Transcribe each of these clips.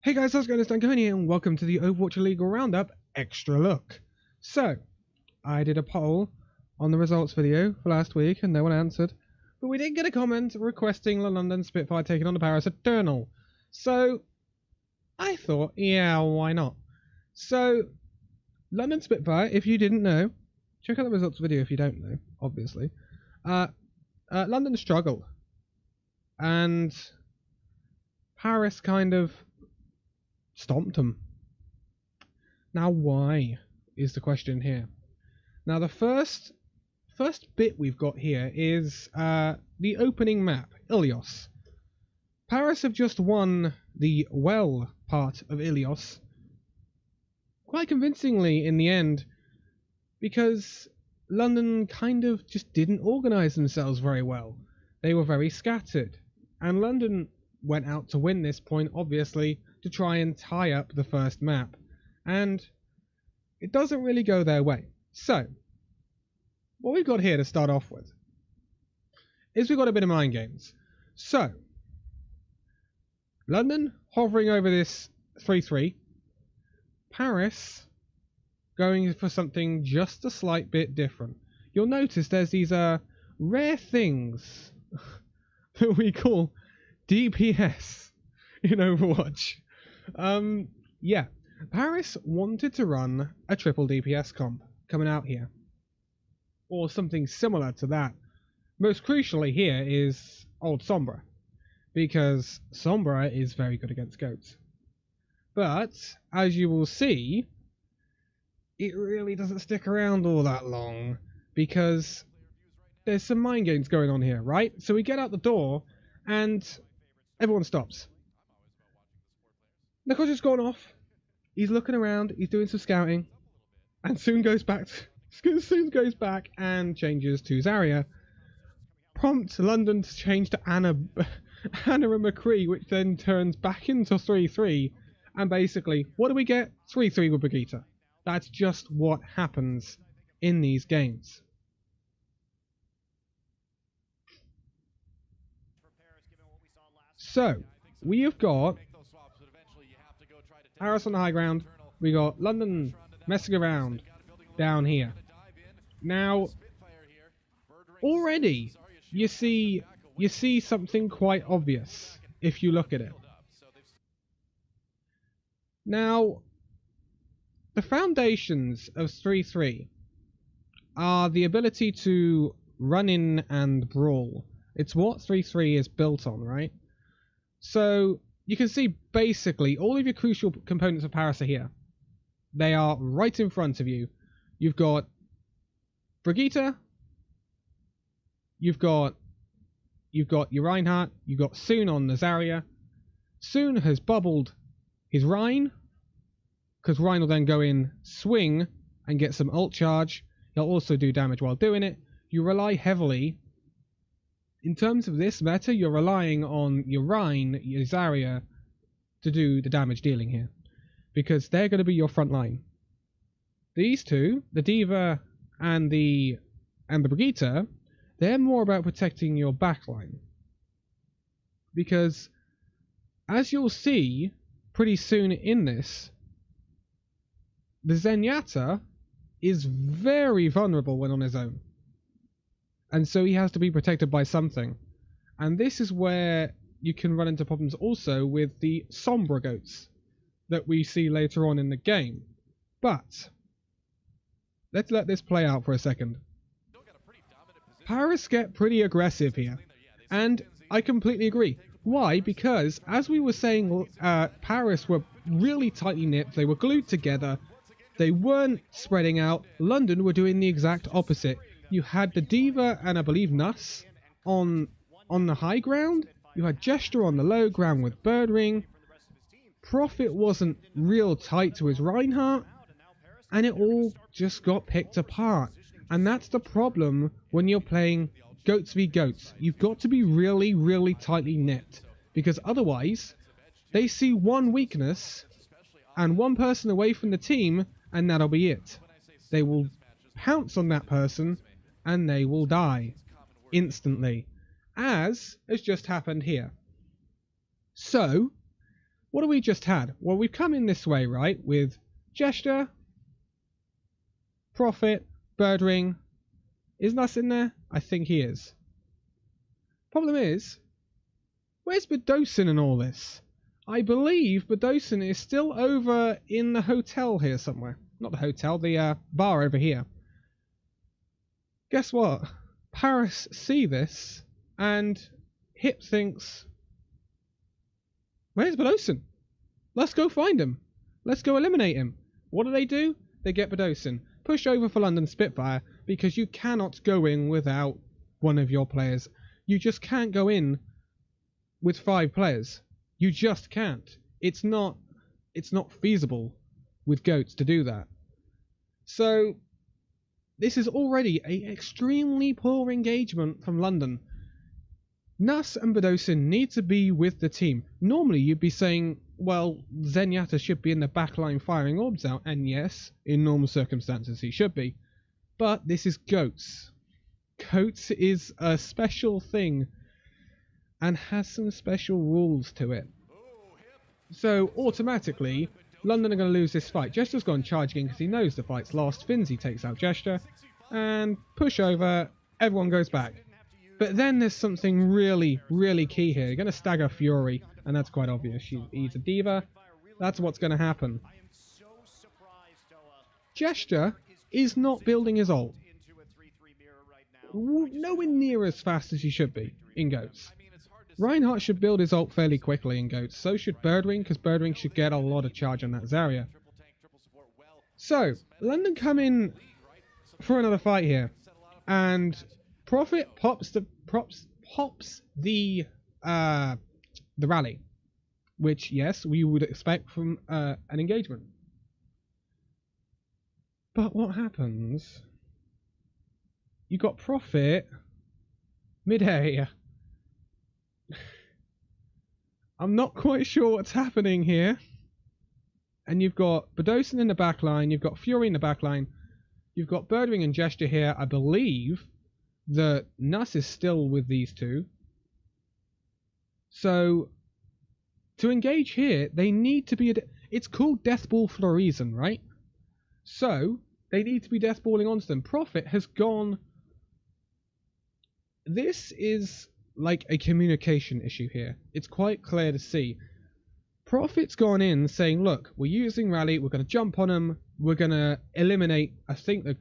Hey guys, how's it going? It's Danconia and welcome to the Overwatch League Roundup Extra Look. So, I did a poll on the results video for last week and no one answered, but we did get a comment requesting the London Spitfire taking on the Paris Eternal. So, I thought, yeah, why not? So, London Spitfire, if you didn't know, check out the results video if you don't know, obviously. London struggled, and Paris kind of stomped them. Now why is the question here. Now the first bit we've got here is the opening map, Ilios. Paris have just won the well part of Ilios quite convincingly in the end, because London kind of just didn't organise themselves very well. They were very scattered, and London went out to win this point, obviously, to try and tie up the first map, and it doesn't really go their way. So, what we've got here to start off with is we've got a bit of mind games. So, London hovering over this 3-3, Paris going for something just a slight bit different. You'll notice there's these rare things that we call DPS in Overwatch. Yeah, Paris wanted to run a triple DPS comp coming out here, or something similar to that. Most crucially here is old Sombra, because Sombra is very good against goats. But as you will see, it really doesn't stick around all that long, because there's some mind games going on here, right? So we get out the door and everyone stops. Nakoja's gone off. He's looking around. He's doing some scouting, and soon goes back and changes to Zarya. Prompt London to change to Anna and McCree, which then turns back into 3-3. And basically, what do we get? 3-3 with Brigitte. That's just what happens in these games. So, we have got Paris on the high ground. We got London messing around down here. Now, already you see something quite obvious if you look at it. Now, the foundations of 3-3 are the ability to run in and brawl. It's what 3-3 is built on, right? So, you can see basically all of your crucial components of Paris are here. They are right in front of you. You've got Brigitte, you've got your Reinhardt, you've got Soon on the Zarya. Soon has bubbled his Rein, because Rein will then go in, swing, and get some ult charge. He'll also do damage while doing it. You rely heavily, in terms of this meta, you're relying on your Rein, your Zarya, to do the damage dealing here, because they're going to be your front line. These two, the D.Va and the Brigitte, they're more about protecting your backline, because as you'll see pretty soon in this, the Zenyatta is very vulnerable when on his own, and so he has to be protected by something. And this is where you can run into problems also with the Sombra goats that we see later on in the game. But let's let this play out for a second. Paris get pretty aggressive here, and I completely agree. Why? Because as we were saying, Paris were really tightly knit. They were glued together. They weren't spreading out. London were doing the exact opposite. You had the D.Va and I believe Nuss on the high ground. You had Gesture on the low ground with Birdring. Prophet wasn't real tight to his Reinhardt, and it all just got picked apart. And that's the problem when you're playing goats v goats. You've got to be really, really tightly knit, because otherwise they see one weakness and one person away from the team, and that'll be it. They will pounce on that person and they will die instantly, as has just happened here. So what have we just had? Well, we've come in this way, right, with Gesture, Prophet, Birdwing. Is Nuss in there? I think he is. Problem is, where's Bedosin and all this? I believe Bedosin is still over in the hotel here somewhere. Not the hotel, the bar over here. Guess what? Paris see this, and Hip thinks, where's Bedosin? Let's go find him. Let's go eliminate him. What do? They get Bedosin. Push over for London Spitfire, because you cannot go in without one of your players. You just can't go in with 5 players. You just can't. It's not feasible with goats to do that. So this is already an extremely poor engagement from London. Nuss and Bedosin need to be with the team. Normally you'd be saying, well, Zenyatta should be in the back line firing orbs out, and yes, in normal circumstances he should be. But this is goats. Goats is a special thing and has some special rules to it. So automatically, London are going to lose this fight. Gesture's gone charging in because he knows the fight's lost. Finzi takes out Gesture, and push over, everyone goes back. But then there's something really, really key here. You're going to stagger Fury, and that's quite obvious. He's a diva. That's what's going to happen. Gesture is not building his ult. Nowhere near as fast as he should be in Goats. Reinhardt should build his ult fairly quickly in Goats. So should Birdwing, because Birdwing should get a lot of charge on that Zarya. So, London come in for another fight here. And Prophet pops the rally, which yes, we would expect from an engagement. But what happens? You got Prophet mid-air. I'm not quite sure what's happening here. And you've got Bedosin in the back line, you've got Fury in the back line, you've got Birdwing and Gesture here. I believe that Nuss is still with these two. So, to engage here, they need to be... It's called Death Ball for a reason, right? So, they need to be Death Balling onto them. Prophet has gone... This is like a communication issue here. It's quite clear to see. Prophet's gone in saying, look, we're using Rally, we're going to jump on them, we're going to eliminate, I think, the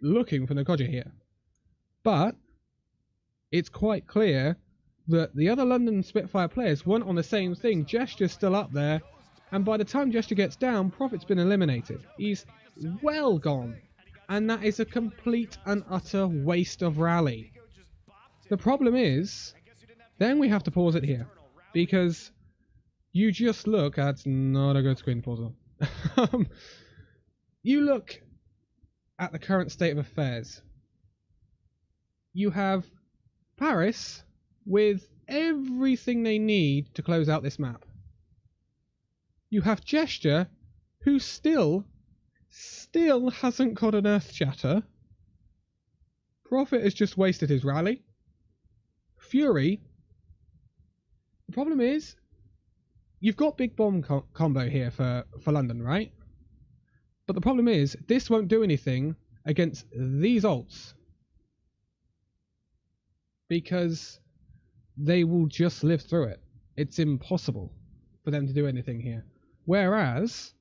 looking for Danconia here. But it's quite clear that the other London Spitfire players weren't on the same thing. Gesture's still up there, and by the time Gesture gets down, Prophet's been eliminated. He's well gone, and that is a complete and utter waste of Rally. The problem is, then we have to pause it here, because you just look at... Not a good screen pause on. You look at the current state of affairs. You have Paris with everything they need to close out this map. You have Gesture, who still hasn't got an Earth Shatter. Prophet has just wasted his Rally. Fury. The problem is, you've got big bomb combo here for London, right? But the problem is, this won't do anything against these ults, because they will just live through it. It's impossible for them to do anything here. Whereas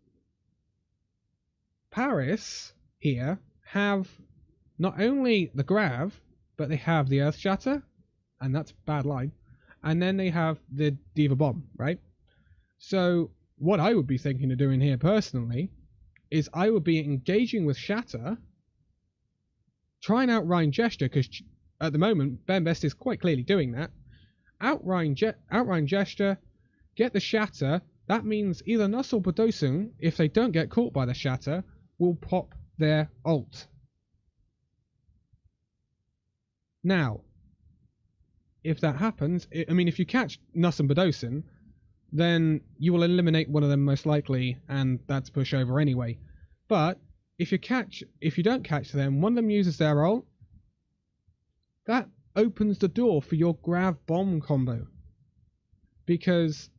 Paris here have not only the Grav, but they have the Earth Shatter, and that's a bad line, and then they have the Diva Bomb, right? So what I would be thinking of doing here personally is I would be engaging with Shatter, try and outrun Gesture, because at the moment Ben Best is quite clearly doing that. Outrun Gesture, get the Shatter. That means either Nuss or Bedosin, if they don't get caught by the Shatter, will pop their ult. Now, if that happens, I mean, if you catch Nuss and Bedosin, then you will eliminate one of them most likely, and that's pushover anyway. But if you don't catch them, one of them uses their ult, that opens the door for your Grav Bomb combo. Because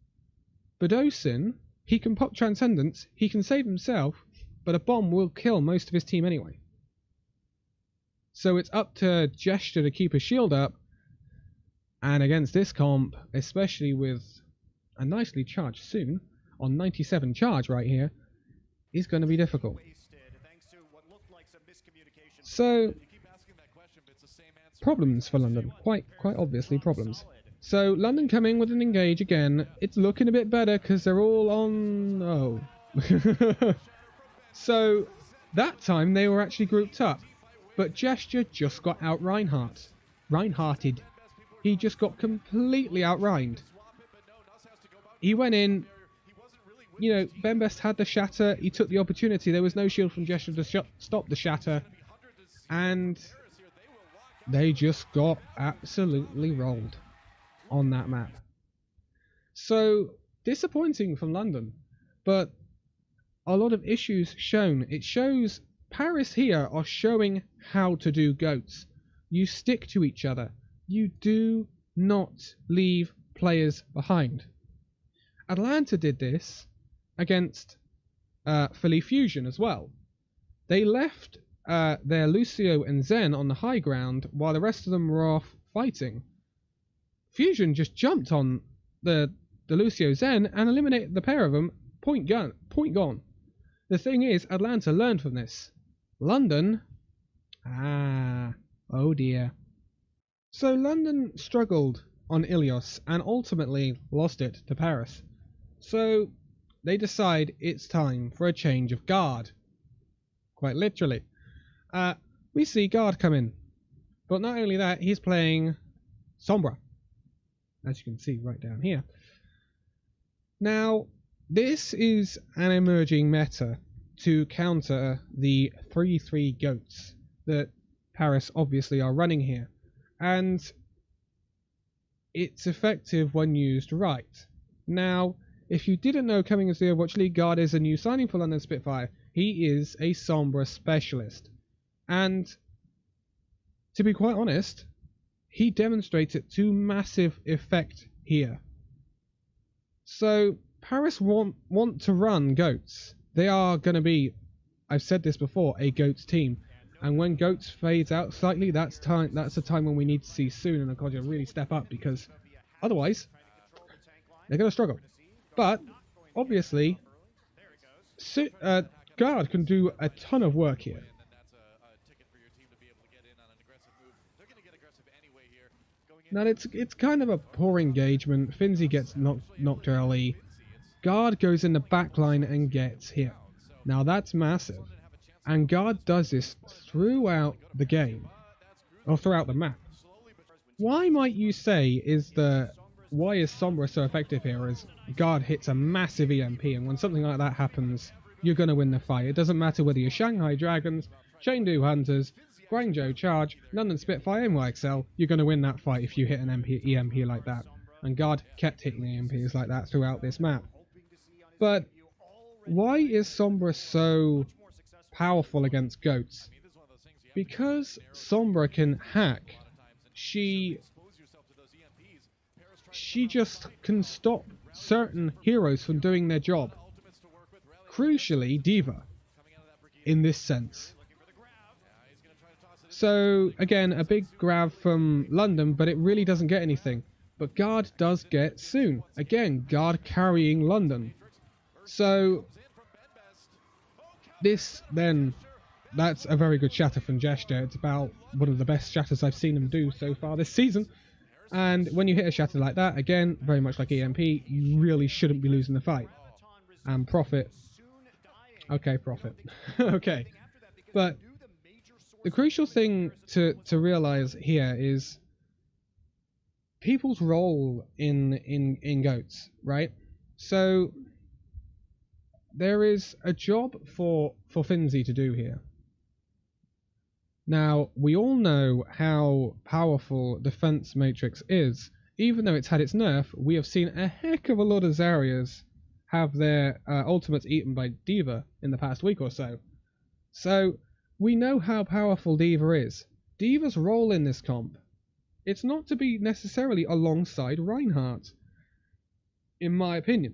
Badosin, he can pop Transcendence, he can save himself, but a bomb will kill most of his team anyway. So it's up to Gesture to keep a shield up, and against this comp, especially with a nicely charged Soon, on 97 charge right here, is going to be difficult. So, problems for London. Quite obviously problems. So, London coming with an engage again. It's looking a bit better because they're all on... Oh. So, that time they were actually grouped up. But Gesture just got out Reinhardted. He just got completely out-Rhined. He went in... You know, Bembest had the shatter. He took the opportunity. There was no shield from Gesture to stop the shatter. And they just got absolutely rolled on that map. So, disappointing from London. But a lot of issues shown. It shows Paris here are showing how to do goats. You stick to each other. You do not leave players behind. Atlanta did this against Philly Fusion as well. They left their Lucio and Zen on the high ground while the rest of them were off fighting. Fusion just jumped on the Lucio Zen and eliminated the pair of them. Point gone. The thing is, Atlanta learned from this. London, oh dear. So London struggled on Ilios and ultimately lost it to Paris. So they decide it's time for a change of guard. Quite literally. We see Guard come in. But not only that, he's playing Sombra. As you can see right down here. Now, this is an emerging meta to counter the 3-3 goats that Paris obviously are running here. And it's effective when used right. Now, if you didn't know, coming into the Overwatch League, Guard is a new signing for London Spitfire. He is a Sombra specialist. And to be quite honest, he demonstrates it to massive effect here. So Paris want to run goats. They are going to be, I've said this before, a goats team. And when goats fades out slightly, that's the time when we need to see Soon and Akoja really step up, because otherwise they're going to struggle. But obviously, Guard can do a ton of work here. Now it's kind of a poor engagement. Finzi gets knocked early. Guard goes in the back line and gets hit. Now that's massive. And Guard does this throughout the game. Or throughout the map. Why might you say why is Sombra so effective here is Guard hits a massive EMP, and when something like that happens, you're going to win the fight. It doesn't matter whether you're Shanghai Dragons, Chengdu Hunters, Guangzhou Charge, London Spitfire, NYXL, you're going to win that fight if you hit an EMP like that. And Guard kept hitting EMPs like that throughout this map. But why is Sombra so powerful against goats? Because Sombra can hack. She just can stop certain heroes from doing their job. Crucially, D.Va, in this sense. So, again, a big grab from London, but it really doesn't get anything. But Guard does get Soon. Again, Guard carrying London. So, this, then, that's a very good shatter from Gesture. It's about one of the best shatters I've seen him do so far this season. And when you hit a shatter like that, again, very much like EMP, you really shouldn't be losing the fight. And Prophet. Okay, Prophet. Okay. But the crucial thing to realise here is people's role in goats, right? So there is a job for Finzi to do here. Now, we all know how powerful Defense Matrix is. Even though it's had its nerf, we have seen a heck of a lot of Zaryas have their ultimates eaten by D.Va in the past week or so. So, we know how powerful D.Va is. D.Va's role in this comp, it's not to be necessarily alongside Reinhardt, in my opinion.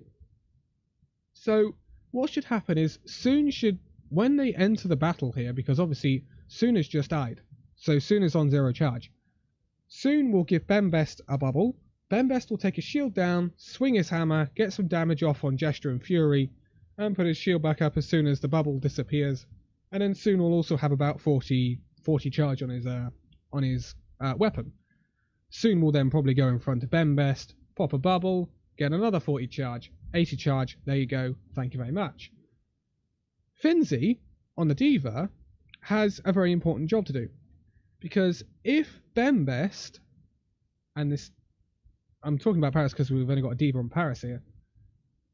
So what should happen is when they enter the battle here, because obviously Soon has just died, so Soon is on 0 charge. Soon will give Bembest a bubble. Bembest will take his shield down, swing his hammer, get some damage off on Gesture and Fury, and put his shield back up as soon as the bubble disappears. And then Soon will also have about 40 charge on his weapon. Soon will then probably go in front of Bembest, pop a bubble, get another 40 charge, 80 charge, there you go, thank you very much. Finzi, on the D.Va, has a very important job to do. Because if Bembest, and this, I'm talking about Paris because we've only got a D.Va on Paris here.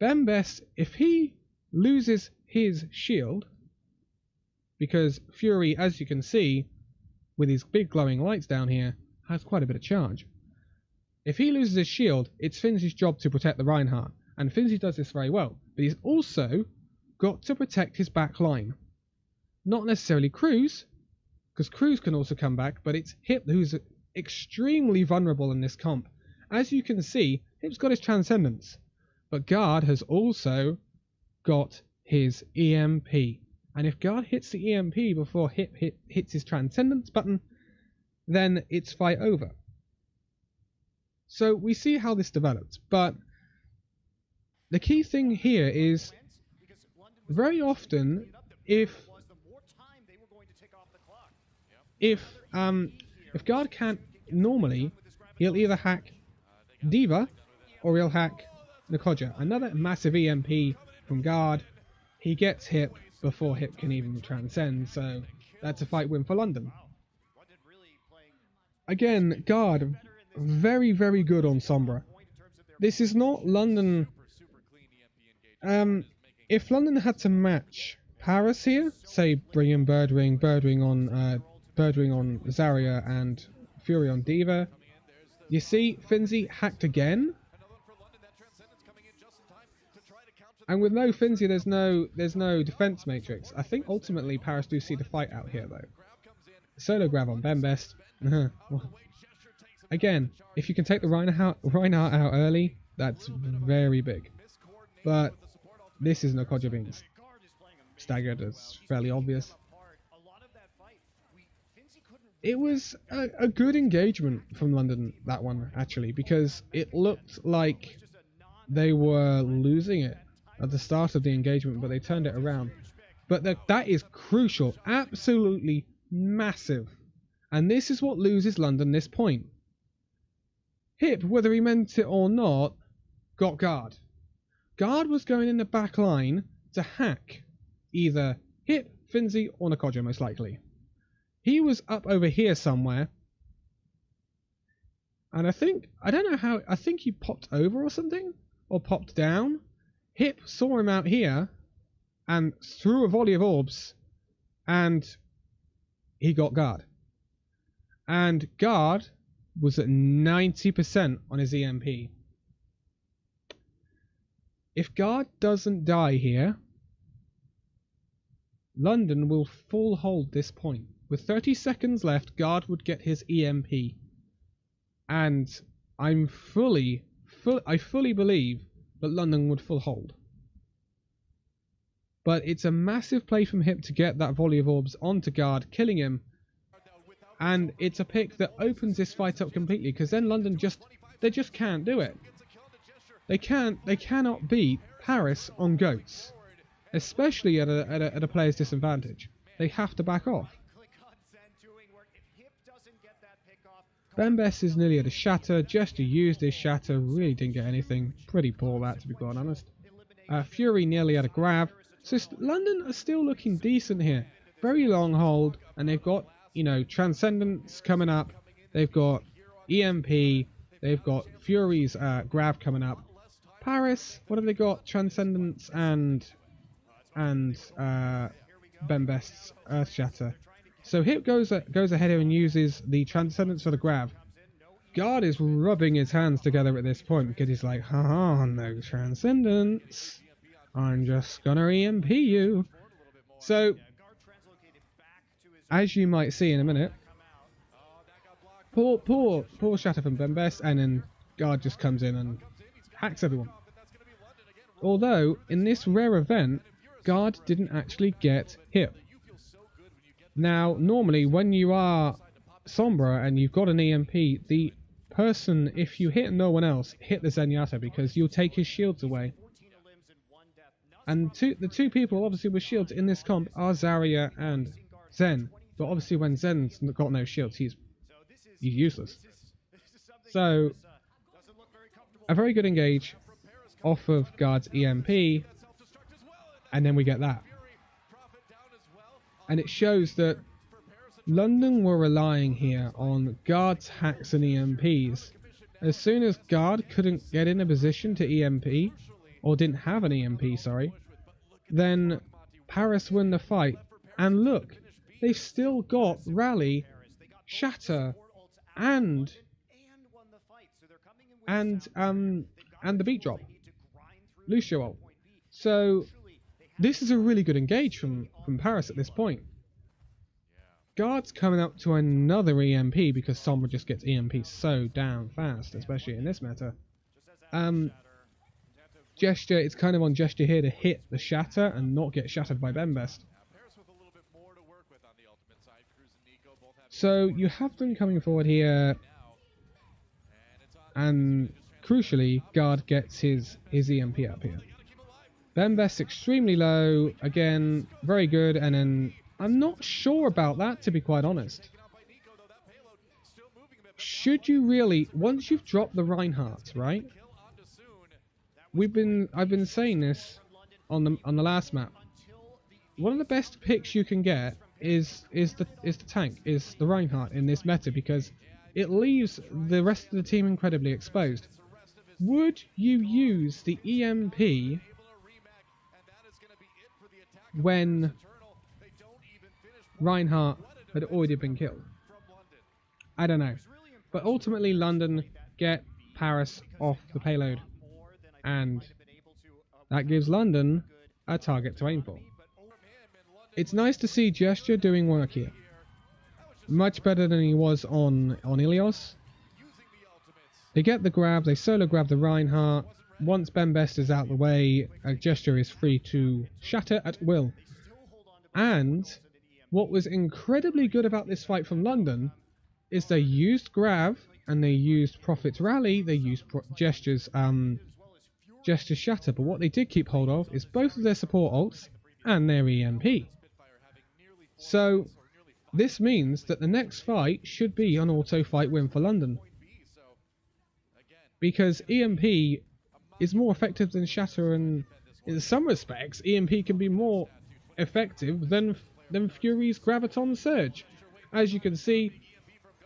Bembest, if he loses his shield, because Fury, as you can see, with his big glowing lights down here, has quite a bit of charge. If he loses his shield, it's Finzi's job to protect the Reinhardt, and Finzi does this very well, but he's also got to protect his back line. Not necessarily Cruz, because Cruz can also come back, but it's Hip who's extremely vulnerable in this comp. As you can see, Hip's got his Transcendence, but Guard has also got his EMP. And if Guard hits the EMP before Hip hits his Transcendence button, then it's fight over. So we see how this develops, but the key thing here is very often if Guard can't, normally he'll either hack D.Va or he'll hack Nkoja. Another massive EMP from Guard. He gets Hip before Hip can even transcend, so that's a fight win for London. Again, Guard, very, very good on Sombra. This is not London. If London had to match Paris here, say bring in Birdwing on Zarya and Fury on D.Va, you see Finzi hacked again. And with no Finzi, there's no defense matrix. I think ultimately Paris do see the fight out here though. Solo grab on Bembest. Again, if you can take the Reinhardt out early, that's very big. But this is Nkoja being staggered, it's fairly obvious. It was a good engagement from London, that one, actually, because it looked like they were losing it at the start of the engagement, but they turned it around. But that is crucial, absolutely massive. And this is what loses London this point. Hip, whether he meant it or not, got Guard. Guard was going in the back line to hack either Hip, Finzi, or Nkoja, most likely. He was up over here somewhere. And I don't know how, I think he popped over or something? Or popped down. Hip saw him out here and threw a volley of orbs. And he got Guard. And Guard was at 90% on his EMP. If Guard doesn't die here, London will full hold this point. With 30 seconds left, Guard would get his EMP. And I fully believe that London would full hold. But it's a massive play from Hip to get that volley of orbs onto Guard, killing him. And it's a pick that opens this fight up completely, because then London just can't do it. They cannot beat Paris on goats, especially at a player's disadvantage. They have to back off. Bembest is nearly at a shatter. Gesture used his shatter, really didn't get anything. Pretty poor that, to be quite honest. Fury nearly at a grab. So London are still looking decent here. Very long hold, and they've got, you know, Transcendence coming up. They've got EMP. They've got Fury's grab coming up. Paris, what have they got? Transcendence and Bembest's Earth Shatter. So Hip goes ahead and uses the Transcendence for the grab. Guard is rubbing his hands together at this point because he's like, haha, no Transcendence. I'm just gonna EMP you. So, as you might see in a minute, poor shatter from Bembest, and then Guard just comes in and hacks everyone. Although, in this rare event, Guard didn't actually get hit. Now, normally, when you are Sombra and you've got an EMP, the person, if you hit no one else, hit the Zenyatta because you'll take his shields away. And the two people, obviously, with shields in this comp are Zarya and Zen. But obviously, when Zen's got no shields, he's useless. So, a very good engage off of Guard's EMP, and then we get that. And it shows that London were relying here on Guard's hacks and EMPs. As soon as Guard couldn't get in a position to EMP, or didn't have an EMP, sorry, then Paris win the fight. And look, they've still got Rally, Shatter, and the beat drop, Lucio ult. So this is a really good engage from Paris at this point. Guard's coming up to another EMP because Sombra just gets EMP so damn fast, especially in this meta. Gesture, it's kind of on Gesture here to hit the Shatter and not get shattered by Bembest. So you have them coming forward here, and crucially, Guard gets his EMP up here. Bembest extremely low, again, very good, and then I'm not sure about that, to be quite honest. Should you really, once you've dropped the Reinhardt, right? I've been saying this on the last map. One of the best picks you can get is the tank, is the Reinhardt in this meta, because it leaves the rest of the team incredibly exposed. Would you use the EMP when Reinhardt had already been killed? I don't know. But ultimately London get Paris off the payload, and that gives London a target to aim for. It's nice to see Gesture doing work here. Much better than he was on Ilios. They get the grab, they solo grab the Reinhardt. Once Bembest is out the way, Gesture is free to shatter at will. And what was incredibly good about this fight from London is they used grab and they used Prophet's rally, they used Gesture's shatter, but what they did keep hold of is both of their support ults and their EMP. So this means that the next fight should be an auto fight win for London, because EMP is more effective than shatter, and in some respects EMP can be more effective than Fury's Graviton Surge. As you can see,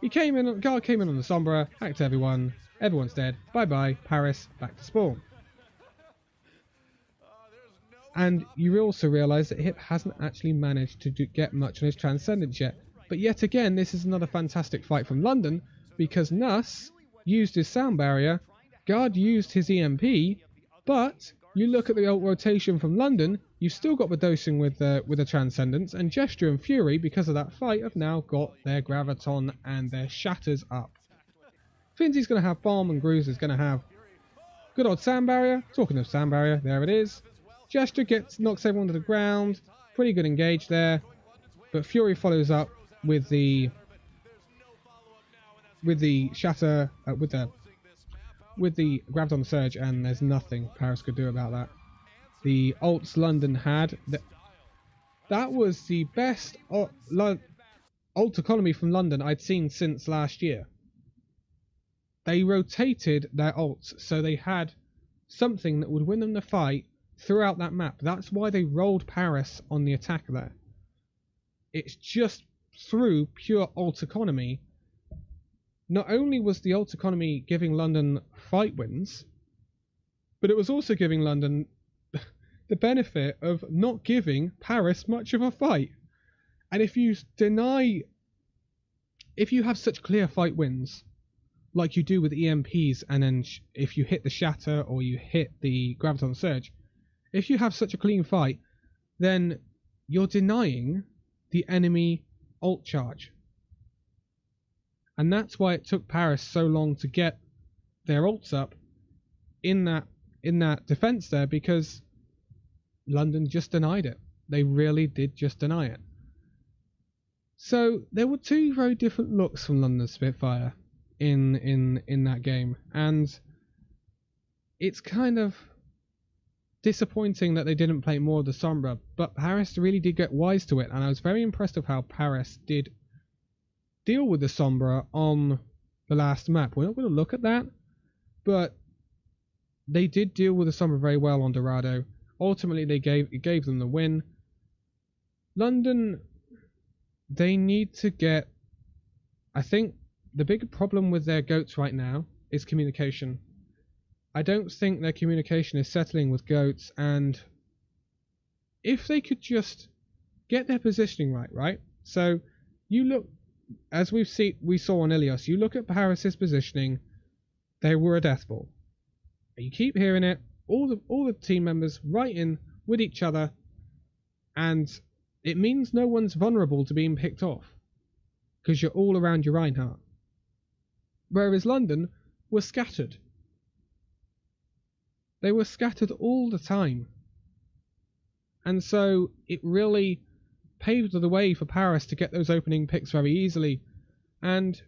Guard came in on the Sombra, hacked everyone, everyone's dead, bye bye, Paris, back to spawn. And you also realise that Hip hasn't actually managed to get much on his Transcendence yet. But yet again, this is another fantastic fight from London, because Nuss used his sound barrier, Guard used his EMP, but you look at the ult rotation from London, you've still got the dosing with the Transcendence, and Gesture and Fury, because of that fight, have now got their Graviton and their Shatters up. Finzy's going to have Bomb, and Grooves is going to have good old sound barrier. Talking of sound barrier, there it is. Gesture knocks everyone to the ground. Pretty good engage there. But Fury follows up with the shatter, with the Graviton Surge, and there's nothing Paris could do about that. The ults London had, that was the best ult economy from London I'd seen since last year. They rotated their ults, so they had something that would win them the fight throughout that map. That's why they rolled Paris on the attack there. It's just through pure ult economy. Not only was the ult economy giving London fight wins, but it was also giving London the benefit of not giving Paris much of a fight. And if you have such clear fight wins, like you do with EMPs, and then if you hit the Shatter or you hit the Graviton Surge, if you have such a clean fight, then you're denying the enemy ult charge. And that's why it took Paris so long to get their ults up in that defence there, because London just denied it. They really did just deny it. So there were two very different looks from London Spitfire in that game, and it's kind of disappointing that they didn't play more of the Sombra, but Paris really did get wise to it, and I was very impressed with how Paris did deal with the Sombra on the last map. We're not going to look at that, but they did deal with the Sombra very well on Dorado. Ultimately, it gave them the win. London, they need to get... I think the big problem with their goats right now is communication. I don't think their communication is settling with goats, and if they could just get their positioning right? So you look, as we saw on Ilios, you look at Paris's positioning, they were a death ball. You keep hearing it, all the team members right in with each other, and it means no one's vulnerable to being picked off, because you're all around your Reinhardt. Whereas London were scattered. They were scattered all the time. And so it really paved the way for Paris to get those opening picks very easily. And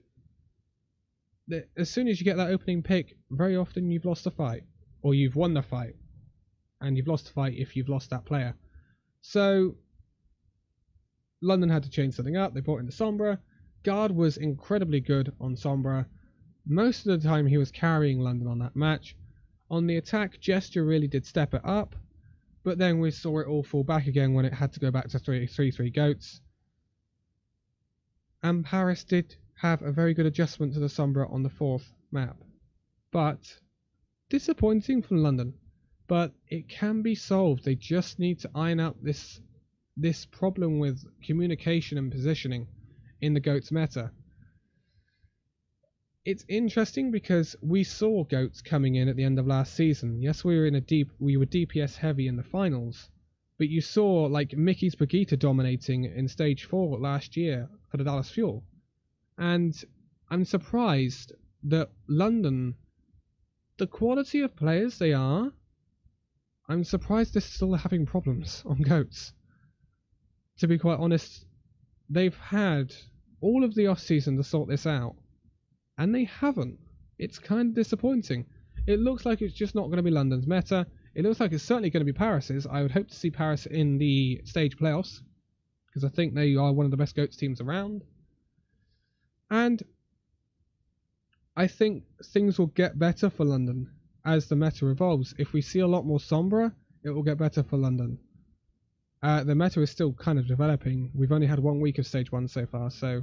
as soon as you get that opening pick, very often you've lost a fight. Or you've won the fight. And you've lost a fight if you've lost that player. So London had to change something up. They brought in the Sombra. Guard was incredibly good on Sombra. Most of the time he was carrying London on that match. On the attack, Gesture really did step it up, but then we saw it all fall back again when it had to go back to 3-3 goats. And Paris did have a very good adjustment to the Sombra on the fourth map. But disappointing from London. But it can be solved. They just need to iron out this problem with communication and positioning in the goats meta. It's interesting because we saw goats coming in at the end of last season. Yes, we were DPS heavy in the finals, but you saw like Mickey's Brigitte dominating in stage 4 last year for the Dallas Fuel. And I'm surprised that London, the quality of players they are, I'm surprised they're still having problems on goats. To be quite honest, they've had all of the off season to sort this out. And they haven't. It's kind of disappointing. It looks like it's just not going to be London's meta. It looks like it's certainly going to be Paris's. I would hope to see Paris in the stage playoffs, because I think they are one of the best GOATS teams around. And I think things will get better for London as the meta evolves. If we see a lot more Sombra, it will get better for London. The meta is still kind of developing. We've only had 1 week of stage 1 so far, so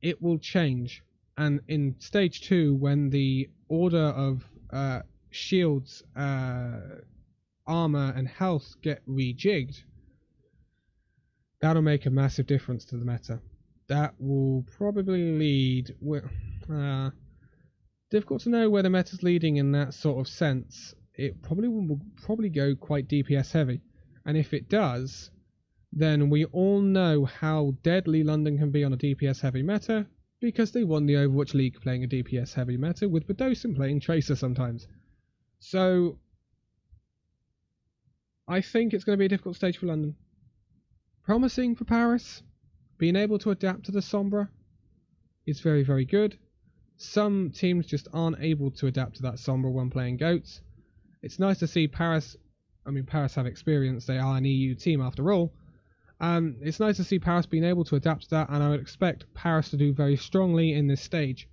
it will change. And in stage 2, when the order of shields, armor and health get rejigged, that'll make a massive difference to the meta. That will probably lead... difficult to know where the meta's leading in that sort of sense. It will probably go quite DPS heavy. And if it does, then we all know how deadly London can be on a DPS heavy meta, because they won the Overwatch League playing a DPS heavy meta, with Bedosin playing Tracer sometimes. So I think it's going to be a difficult stage for London. Promising for Paris. Being able to adapt to the Sombra is very, very good. Some teams just aren't able to adapt to that Sombra when playing GOATs. It's nice to see Paris. I mean, Paris have experience. They are an EU team after all. It's nice to see Paris being able to adapt to that, and I would expect Paris to do very strongly in this stage.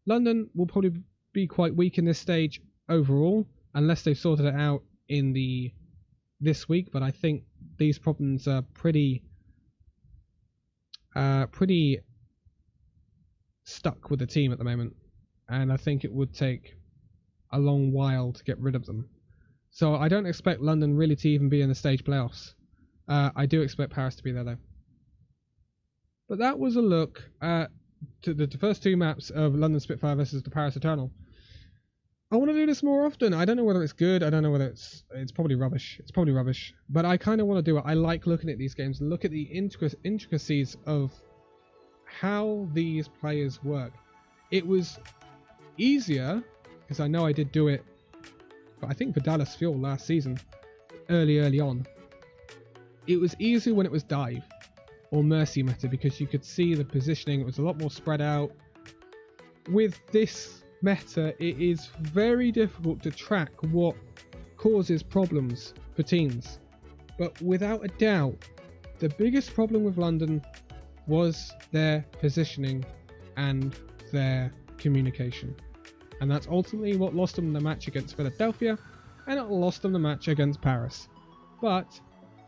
London will probably be quite weak in this stage overall, unless they've sorted it out in this week, but I think these problems are pretty stuck with the team at the moment, and I think it would take a long while to get rid of them. So I don't expect London really to even be in the stage playoffs. I do expect Paris to be there though. But that was a look at the first 2 maps of London Spitfire versus the Paris Eternal. I want to do this more often. I don't know whether it's good. I don't know whether it's probably rubbish. It's probably rubbish. But I kind of want to do it. I like looking at these games and look at the intricacies of how these players work. It was easier, because I know I did do it part, I think for Dallas Fuel last season, early on, it was easier when it was dive or mercy meta because you could see the positioning. It was a lot more spread out. With this meta, it is very difficult to track what causes problems for teams. But without a doubt, the biggest problem with London was their positioning and their communication. And that's ultimately what lost them the match against Philadelphia, and it lost them the match against Paris. But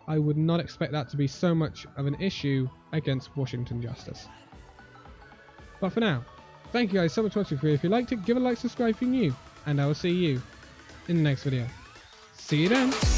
I would not expect that to be so much of an issue against Washington Justice. But for now, thank you guys so much for watching. If you liked it, give it a like, subscribe if you're new, and I will see you in the next video. See you then!